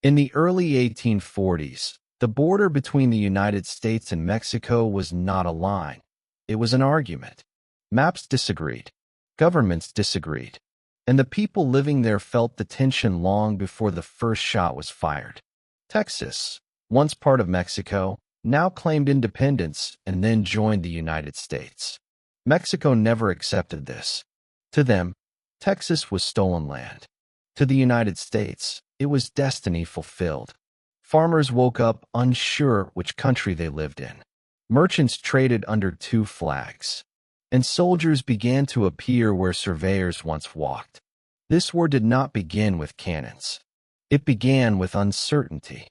In the early 1840s, the border between the United States and Mexico was not a line. It was an argument. Maps disagreed. Governments disagreed. And the people living there felt the tension long before the first shot was fired. Texas, once part of Mexico, now claimed independence and then joined the United States. Mexico never accepted this. To them, Texas was stolen land. To the United States, it was destiny fulfilled. Farmers woke up unsure which country they lived in. Merchants traded under two flags. And soldiers began to appear where surveyors once walked. This war did not begin with cannons. It began with uncertainty.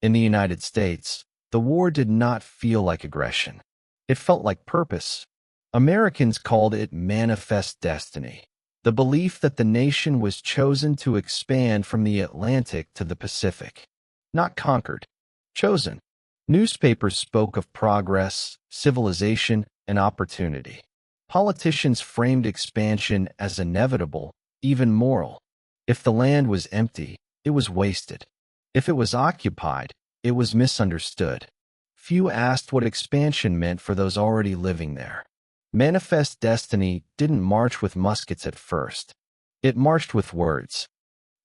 In the United States, the war did not feel like aggression. It felt like purpose. Americans called it manifest destiny, the belief that the nation was chosen to expand from the Atlantic to the Pacific. Not conquered, chosen. Newspapers spoke of progress, civilization, and opportunity. Politicians framed expansion as inevitable, even moral. If the land was empty, it was wasted. If it was occupied, it was misunderstood. Few asked what expansion meant for those already living there. Manifest destiny didn't march with muskets at first. It marched with words.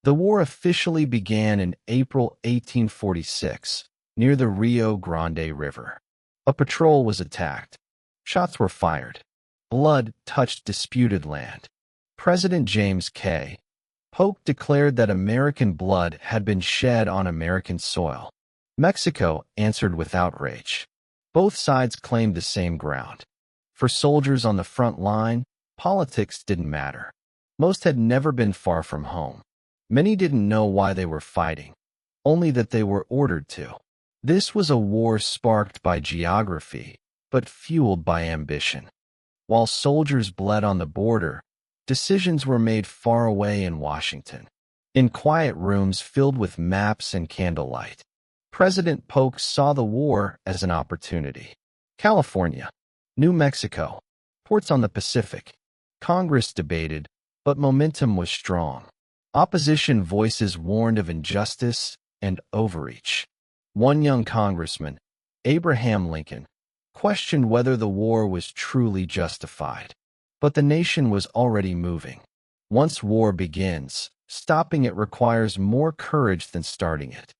The war officially began in April 1846, near the Rio Grande River. A patrol was attacked. Shots were fired. Blood touched disputed land. President James K. Polk declared that American blood had been shed on American soil. Mexico answered with outrage. Both sides claimed the same ground. For soldiers on the front line, politics didn't matter. Most had never been far from home. Many didn't know why they were fighting, only that they were ordered to. This was a war sparked by geography, but fueled by ambition. While soldiers bled on the border, decisions were made far away in Washington, in quiet rooms filled with maps and candlelight. President Polk saw the war as an opportunity. California, New Mexico, ports on the Pacific. Congress debated, but momentum was strong. Opposition voices warned of injustice and overreach. One young congressman, Abraham Lincoln, questioned whether the war was truly justified. But the nation was already moving. Once war begins, stopping it requires more courage than starting it.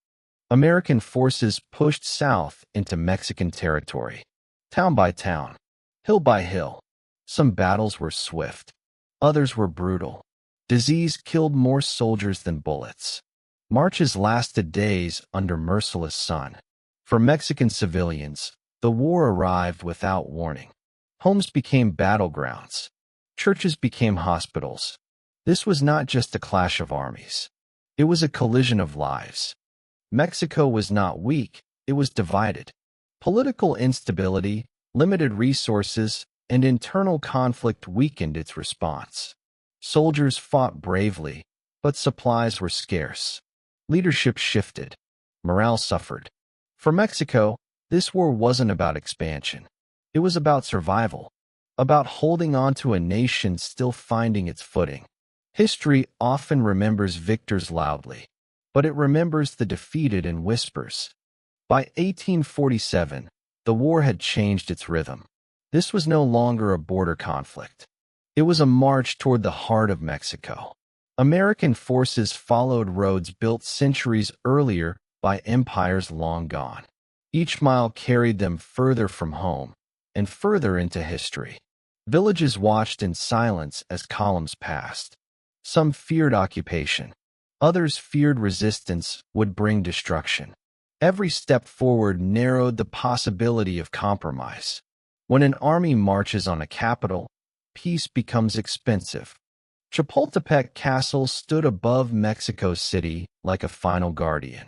American forces pushed south into Mexican territory, town by town, hill by hill. Some battles were swift, others were brutal. Disease killed more soldiers than bullets. Marches lasted days under merciless sun. For Mexican civilians, the war arrived without warning. Homes became battlegrounds. Churches became hospitals. This was not just a clash of armies. It was a collision of lives. Mexico was not weak, it was divided. Political instability, limited resources, and internal conflict weakened its response. Soldiers fought bravely, but supplies were scarce. Leadership shifted. Morale suffered. For Mexico, this war wasn't about expansion. It was about survival, about holding on to a nation still finding its footing. History often remembers victors loudly, but it remembers the defeated in whispers. By 1847, the war had changed its rhythm. This was no longer a border conflict. It was a march toward the heart of Mexico. American forces followed roads built centuries earlier by empires long gone. Each mile carried them further from home and further into history. Villages watched in silence as columns passed. Some feared occupation. Others feared resistance would bring destruction. Every step forward narrowed the possibility of compromise. When an army marches on a capital, peace becomes expensive. Chapultepec Castle stood above Mexico City like a final guardian.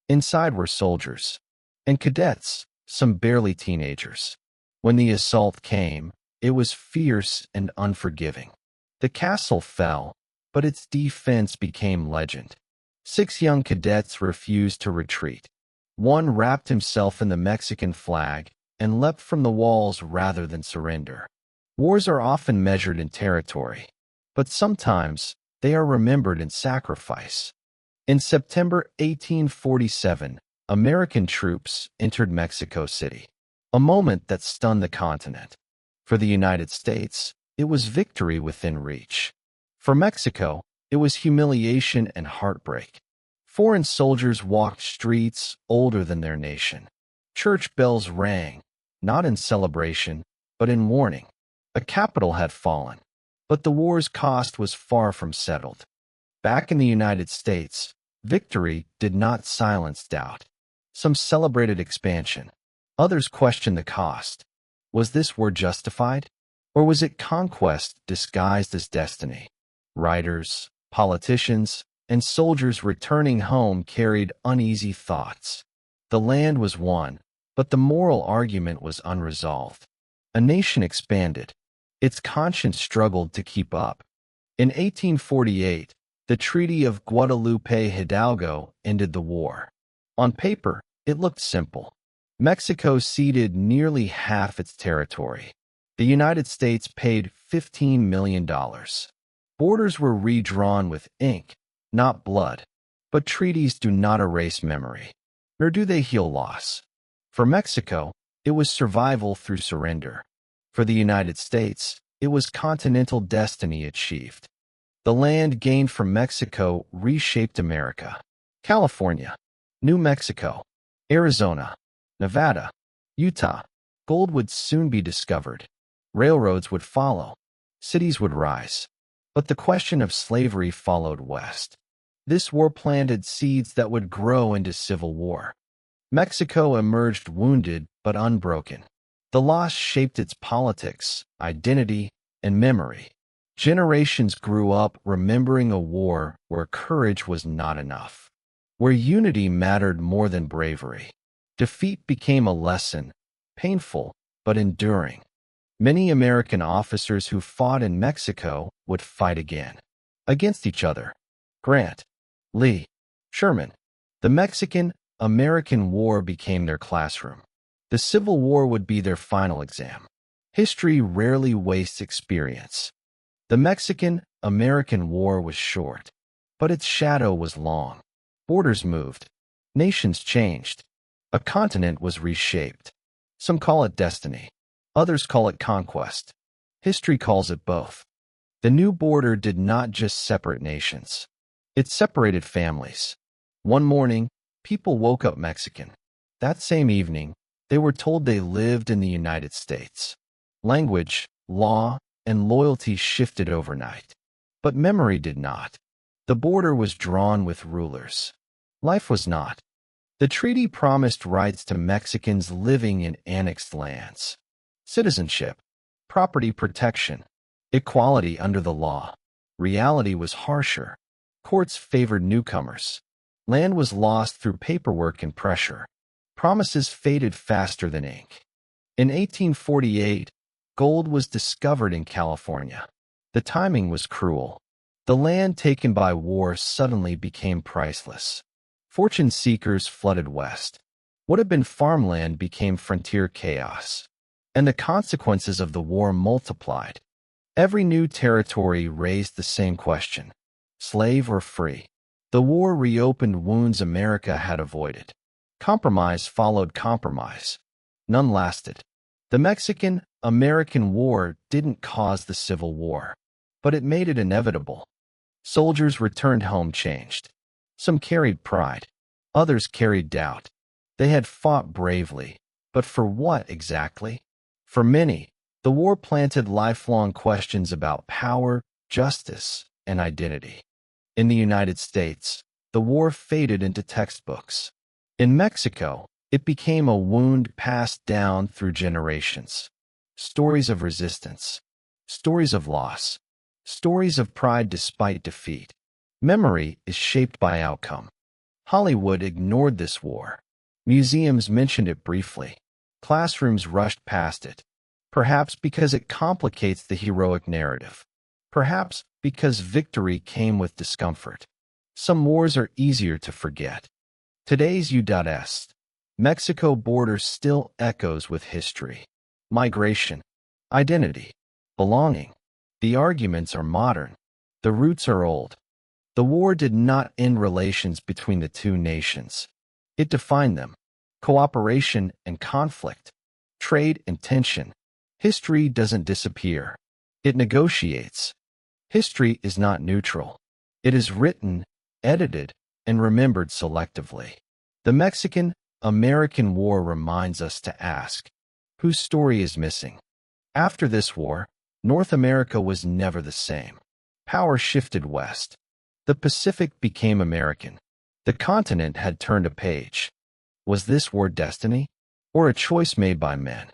Inside were soldiers and cadets, some barely teenagers. When the assault came, it was fierce and unforgiving. The castle fell, but its defense became legend. 6 young cadets refused to retreat. One wrapped himself in the Mexican flag and leapt from the walls rather than surrender. Wars are often measured in territory, but sometimes they are remembered in sacrifice. In September 1847, American troops entered Mexico City, a moment that stunned the continent. For the United States, it was victory within reach. For Mexico, it was humiliation and heartbreak. Foreign soldiers walked streets older than their nation. Church bells rang, not in celebration, but in warning. A capital had fallen, but the war's cost was far from settled. Back in the United States, victory did not silence doubt. Some celebrated expansion. Others questioned the cost. Was this war justified? Or was it conquest disguised as destiny? Writers, politicians, and soldiers returning home carried uneasy thoughts. The land was won, but the moral argument was unresolved. A nation expanded. Its conscience struggled to keep up. In 1848, the Treaty of Guadalupe Hidalgo ended the war. On paper, it looked simple. Mexico ceded nearly half its territory. The United States paid $15 million. Borders were redrawn with ink, not blood. But treaties do not erase memory, nor do they heal loss. For Mexico, it was survival through surrender. For the United States, it was continental destiny achieved. The land gained from Mexico reshaped America. California, New Mexico, Arizona, Nevada, Utah. Gold would soon be discovered. Railroads would follow. Cities would rise. But the question of slavery followed west. This war planted seeds that would grow into civil war. Mexico emerged wounded but unbroken. The loss shaped its politics, identity, and memory. Generations grew up remembering a war where courage was not enough, where unity mattered more than bravery. Defeat became a lesson, painful but enduring. Many American officers who fought in Mexico would fight again, against each other. Grant, Lee, Sherman. The Mexican-American War became their classroom. The Civil War would be their final exam. History rarely wastes experience. The Mexican-American War was short, but its shadow was long. Borders moved. Nations changed. A continent was reshaped. Some call it destiny. Others call it conquest. History calls it both. The new border did not just separate nations. It separated families. One morning, people woke up Mexican. That same evening, they were told they lived in the United States. Language, law, and loyalty shifted overnight. But memory did not. The border was drawn with rulers. Life was not. The treaty promised rights to Mexicans living in annexed lands. Citizenship, property protection, equality under the law. Reality was harsher. Courts favored newcomers. Land was lost through paperwork and pressure. Promises faded faster than ink. In 1848, gold was discovered in California. The timing was cruel. The land taken by war suddenly became priceless. Fortune seekers flooded west. What had been farmland became frontier chaos. And the consequences of the war multiplied. Every new territory raised the same question: slave or free? The war reopened wounds America had avoided. Compromise followed compromise. None lasted. The Mexican-American War didn't cause the Civil War, but it made it inevitable. Soldiers returned home changed. Some carried pride. Others carried doubt. They had fought bravely, but for what exactly? For many, the war planted lifelong questions about power, justice, and identity. In the United States, the war faded into textbooks. In Mexico, it became a wound passed down through generations. Stories of resistance. Stories of loss. Stories of pride despite defeat. Memory is shaped by outcome. Hollywood ignored this war. Museums mentioned it briefly. Classrooms rushed past it. Perhaps because it complicates the heroic narrative. Perhaps because victory came with discomfort. Some wars are easier to forget. Today's U.S. Mexico border still echoes with history. Migration. Identity. Belonging. The arguments are modern. The roots are old. The war did not end relations between the two nations. It defined them: cooperation and conflict, trade and tension. History doesn't disappear. It negotiates. History is not neutral. It is written, edited, and remembered selectively. The Mexican-American War reminds us to ask, whose story is missing? After this war, North America was never the same. Power shifted west. The Pacific became American. The continent had turned a page. Was this war destiny, or a choice made by men?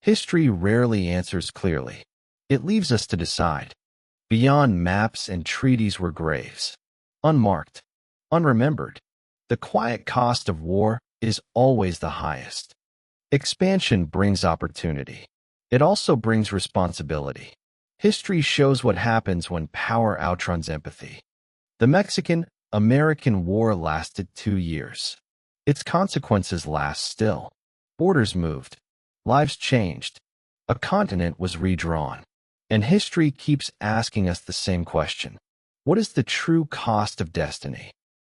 History rarely answers clearly. It leaves us to decide. Beyond maps and treaties were graves, unmarked, unremembered. The quiet cost of war is always the highest. Expansion brings opportunity. It also brings responsibility. History shows what happens when power outruns empathy. The Mexican-American War lasted 2 years. Its consequences last still. Borders moved. Lives changed. A continent was redrawn. And history keeps asking us the same question. What is the true cost of destiny?